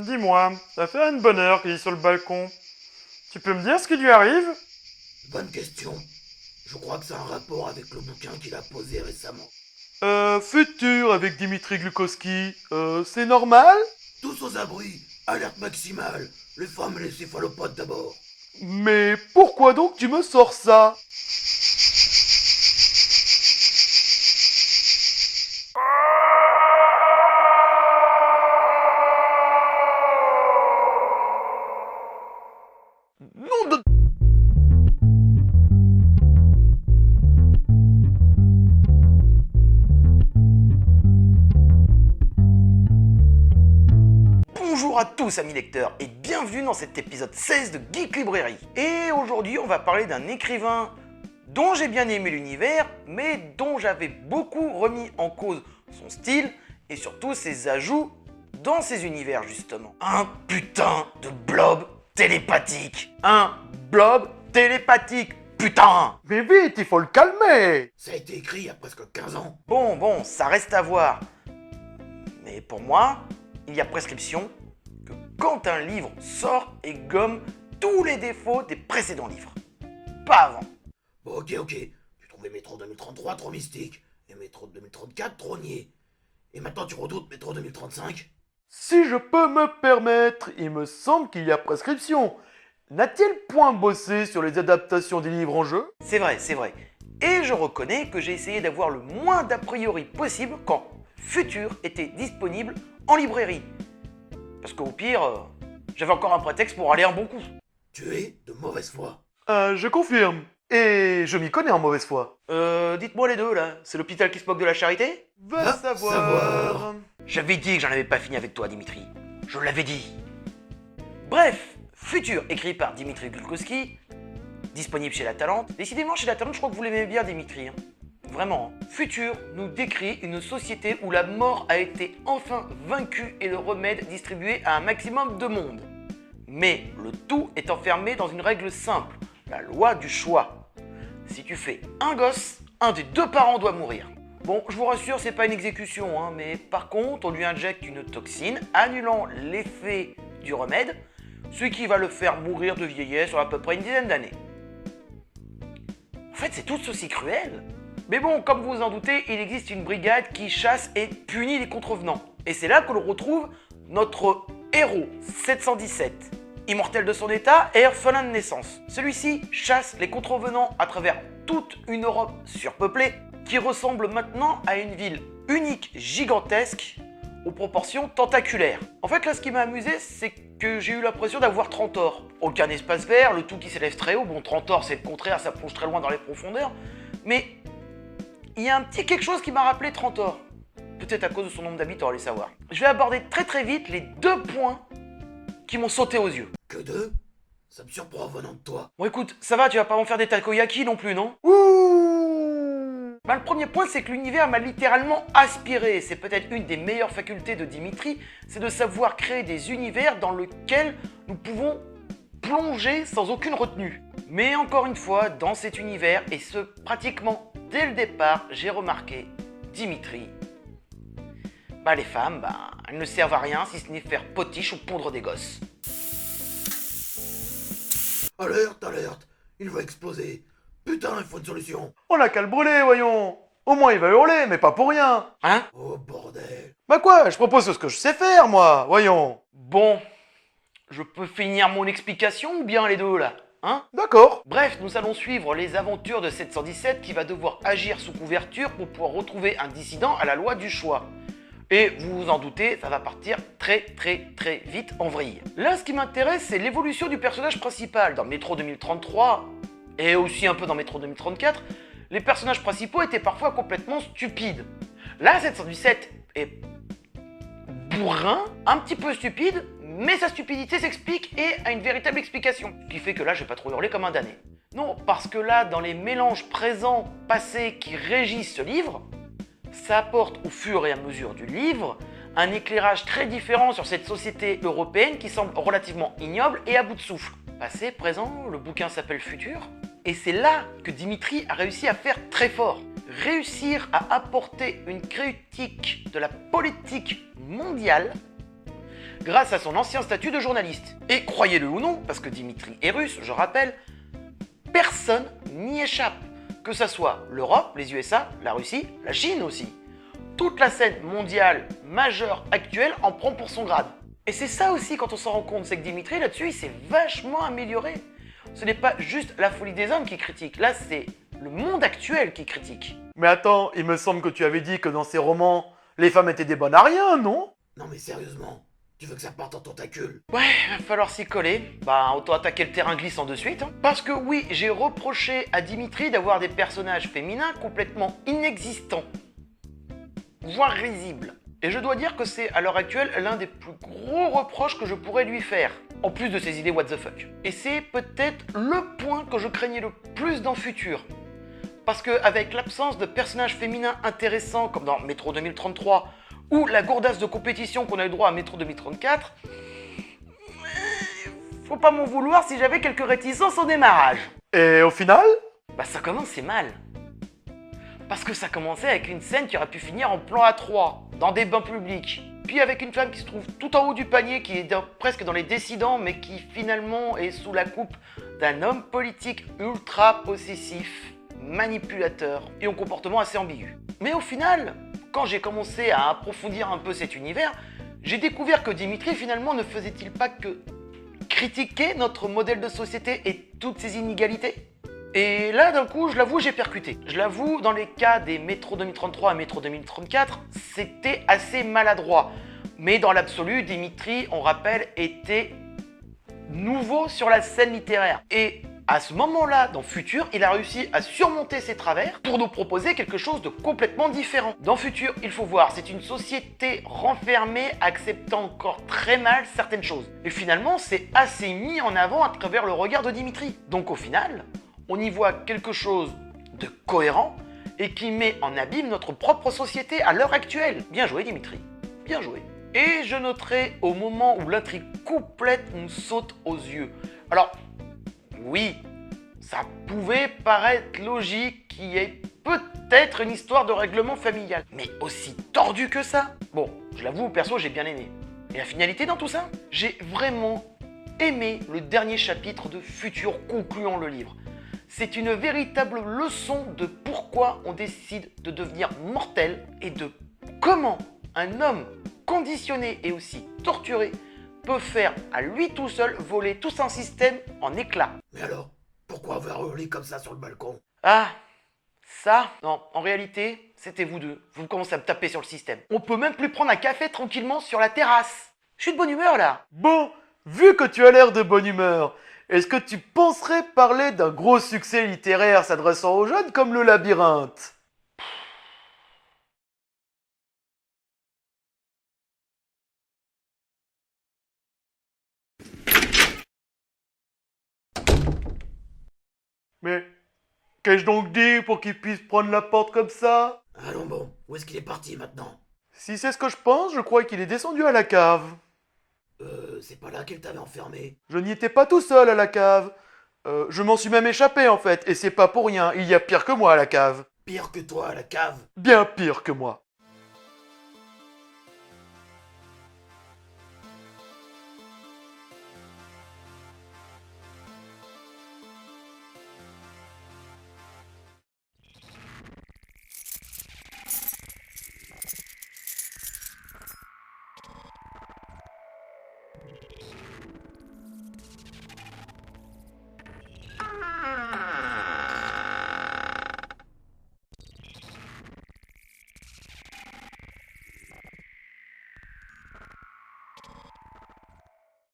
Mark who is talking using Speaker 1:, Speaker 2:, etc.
Speaker 1: Dis-moi, ça fait une bonne heure qu'il est sur le balcon. Tu peux me dire ce qui lui arrive?
Speaker 2: Bonne question. Je crois que ça a un rapport avec le bouquin qu'il a posé récemment.
Speaker 1: Futur avec Dimitri Glukowski, c'est normal?
Speaker 2: Tous aux abris, alerte maximale, les femmes et les céphalopodes d'abord.
Speaker 1: Mais pourquoi donc tu me sors ça? Nom de...
Speaker 3: Bonjour à tous amis lecteurs et bienvenue dans cet épisode 16 de Geek Librairie. Et aujourd'hui on va parler d'un écrivain dont j'ai bien aimé l'univers mais dont j'avais beaucoup remis en cause son style et surtout ses ajouts dans ses univers justement. Un putain de blob télépathique. Un blob télépathique, putain.
Speaker 1: Mais vite, il faut le calmer!
Speaker 2: Ça a été écrit il y a presque 15 ans.
Speaker 3: Bon, ça reste à voir. Mais pour moi, il y a prescription que quand un livre sort et gomme tous les défauts des précédents livres. Pas avant.
Speaker 2: Bon, ok. Tu trouvais Métro 2033 trop mystique, et Métro 2034 trop niais. Et maintenant tu redoutes Métro 2035?
Speaker 1: Si je peux me permettre, il me semble qu'il y a prescription. N'a-t-il point bossé sur les adaptations des livres en jeu?
Speaker 3: C'est vrai. Et je reconnais que j'ai essayé d'avoir le moins d'a priori possible quand Futur était disponible en librairie. Parce qu'au pire, j'avais encore un prétexte pour aller un bon coup.
Speaker 2: Tu es de mauvaise foi.
Speaker 1: Je confirme. Et je m'y connais en mauvaise foi.
Speaker 3: Dites-moi les deux là, c'est l'hôpital qui se moque de la charité?
Speaker 1: Va
Speaker 2: Va
Speaker 1: savoir.
Speaker 3: J'avais dit que j'en avais pas fini avec toi, Dimitri. Je l'avais dit. Bref, Futur, écrit par Dimitri Glukowski, disponible chez La Talente. Décidément, chez La Talente, je crois que vous l'aimez bien, Dimitri. Hein. Vraiment. Futur nous décrit une société où la mort a été enfin vaincue et le remède distribué à un maximum de monde. Mais le tout est enfermé dans une règle simple, la loi du choix. Si tu fais un gosse, un des deux parents doit mourir. Bon, je vous rassure, c'est pas une exécution, hein, mais par contre, on lui injecte une toxine, annulant l'effet du remède, ce qui va le faire mourir de vieillesse sur à peu près une dizaine d'années. En fait, c'est tout aussi cruel. Mais bon, comme vous vous en doutez, il existe une brigade qui chasse et punit les contrevenants. Et c'est là que l'on retrouve notre héros, 717. Immortel de son état et orphelin de naissance. Celui-ci chasse les contrevenants à travers toute une Europe surpeuplée qui ressemble maintenant à une ville unique, gigantesque, aux proportions tentaculaires. En fait, là, ce qui m'a amusé, c'est que j'ai eu l'impression d'avoir Trantor. Aucun espace vert, le tout qui s'élève très haut. Bon, Trantor, c'est le contraire, ça plonge très loin dans les profondeurs. Mais il y a un petit quelque chose qui m'a rappelé Trantor. Peut-être à cause de son nombre d'habitants, allez savoir. Je vais aborder très vite les deux points qui m'ont sauté aux yeux.
Speaker 2: Que deux? Ça me surprend venant de toi.
Speaker 3: Bon écoute, ça va, tu vas pas m'en faire des takoyaki non plus, non?
Speaker 1: Ouh.
Speaker 3: Le premier point, c'est que l'univers m'a littéralement aspiré. C'est peut-être une des meilleures facultés de Dimitri, c'est de savoir créer des univers dans lesquels nous pouvons plonger sans aucune retenue. Mais encore une fois, dans cet univers, et ce pratiquement dès le départ, j'ai remarqué, Dimitri, les femmes, elles ne servent à rien si ce n'est faire potiche ou pondre des gosses.
Speaker 2: Alerte, il va exploser. Putain, il faut une solution.
Speaker 1: On a qu'à le brûler, voyons. Au moins il va hurler, mais pas pour rien.
Speaker 3: Hein?
Speaker 2: Oh bordel.
Speaker 1: Bah quoi, je propose ce que je sais faire, moi, voyons.
Speaker 3: Bon, je peux finir mon explication ou bien les deux là? Hein?
Speaker 1: D'accord.
Speaker 3: Bref, nous allons suivre les aventures de 717 qui va devoir agir sous couverture pour pouvoir retrouver un dissident à la loi du choix. Et vous vous en doutez, ça va partir très vite en vrille. Là, ce qui m'intéresse, c'est l'évolution du personnage principal. Dans Métro 2033, et aussi un peu dans Métro 2034, les personnages principaux étaient parfois complètement stupides. Là, 717 est bourrin, un petit peu stupide, mais sa stupidité s'explique et a une véritable explication. Ce qui fait que là, je vais pas trop hurler comme un damné. Non, parce que là, dans les mélanges présents, passés qui régissent ce livre, ça apporte au fur et à mesure du livre un éclairage très différent sur cette société européenne qui semble relativement ignoble et à bout de souffle. Passé, présent, le bouquin s'appelle Futur, et c'est là que Dimitri a réussi à faire très fort. Réussir à apporter une critique de la politique mondiale grâce à son ancien statut de journaliste. Et croyez-le ou non, parce que Dimitri est russe, je rappelle, personne n'y échappe. Que ça soit l'Europe, les USA, la Russie, la Chine aussi. Toute la scène mondiale majeure actuelle en prend pour son grade. Et c'est ça aussi quand on s'en rend compte, c'est que Dimitri là-dessus il s'est vachement amélioré. Ce n'est pas juste la folie des hommes qui critique, là c'est le monde actuel qui critique.
Speaker 1: Mais attends, il me semble que tu avais dit que dans ces romans, les femmes étaient des bonnes à rien, non?
Speaker 2: Non mais sérieusement, tu veux que ça parte en tentacule?
Speaker 3: Ouais, va falloir s'y coller. Bah, autant attaquer le terrain glissant de suite. Hein. Parce que oui, j'ai reproché à Dimitri d'avoir des personnages féminins complètement inexistants. Voire risibles. Et je dois dire que c'est à l'heure actuelle l'un des plus gros reproches que je pourrais lui faire. En plus de ses idées what the fuck. Et c'est peut-être le point que je craignais le plus dans Futur. Parce qu'avec l'absence de personnages féminins intéressants comme dans Métro 2033 ou la gourdasse de compétition qu'on a eu droit à Métro 2034, faut pas m'en vouloir si j'avais quelques réticences au démarrage.
Speaker 1: Et au final?
Speaker 3: Bah ça commençait mal. Parce que ça commençait avec une scène qui aurait pu finir en plan A3, dans des bains publics. Puis avec une femme qui se trouve tout en haut du panier, qui est presque dans les décidants, mais qui finalement est sous la coupe d'un homme politique ultra possessif, manipulateur et au comportement assez ambigu. Mais au final, quand j'ai commencé à approfondir un peu cet univers, j'ai découvert que Dimitri finalement ne faisait-il pas que critiquer notre modèle de société et toutes ses inégalités? Et là, d'un coup, je l'avoue, j'ai percuté. Je l'avoue, dans les cas des Métro 2033 et Métro 2034, c'était assez maladroit. Mais dans l'absolu, Dimitri, on rappelle, était nouveau sur la scène littéraire. Et à ce moment-là, dans Futur, il a réussi à surmonter ses travers pour nous proposer quelque chose de complètement différent. Dans Futur, il faut voir, c'est une société renfermée, acceptant encore très mal certaines choses. Et finalement, c'est assez mis en avant à travers le regard de Dimitri. Donc au final, on y voit quelque chose de cohérent et qui met en abîme notre propre société à l'heure actuelle. Bien joué Dimitri, bien joué. Et je noterai au moment où l'intrigue complète nous saute aux yeux. Alors, oui, ça pouvait paraître logique qu'il y ait peut-être une histoire de règlement familial. Mais aussi tordu que ça? Bon, je l'avoue, perso, j'ai bien aimé. Et la finalité dans tout ça? J'ai vraiment aimé le dernier chapitre de Futur concluant le livre. C'est une véritable leçon de pourquoi on décide de devenir mortel et de comment un homme conditionné et aussi torturé peut faire à lui tout seul voler tout un système en éclats.
Speaker 2: Mais alors, pourquoi avoir hurlé comme ça sur le balcon?
Speaker 3: Ah, ça, non, en réalité, c'était vous deux. Vous commencez à me taper sur le système. On peut même plus prendre un café tranquillement sur la terrasse. Je suis de bonne humeur là.
Speaker 1: Bon, vu que tu as l'air de bonne humeur, est-ce que tu penserais parler d'un gros succès littéraire s'adressant aux jeunes comme Le Labyrinthe? Mais qu'ai-je donc dit pour qu'il puisse prendre la porte comme ça?
Speaker 2: Allons bon, où est-ce qu'il est parti maintenant?
Speaker 1: Si c'est ce que je pense, je crois qu'il est descendu à la cave.
Speaker 2: C'est pas là qu'il t'avait enfermé?
Speaker 1: Je n'y étais pas tout seul à la cave. Je m'en suis même échappé en fait, et c'est pas pour rien, il y a pire que moi à la cave.
Speaker 2: Pire que toi à la cave?
Speaker 1: Bien pire que moi.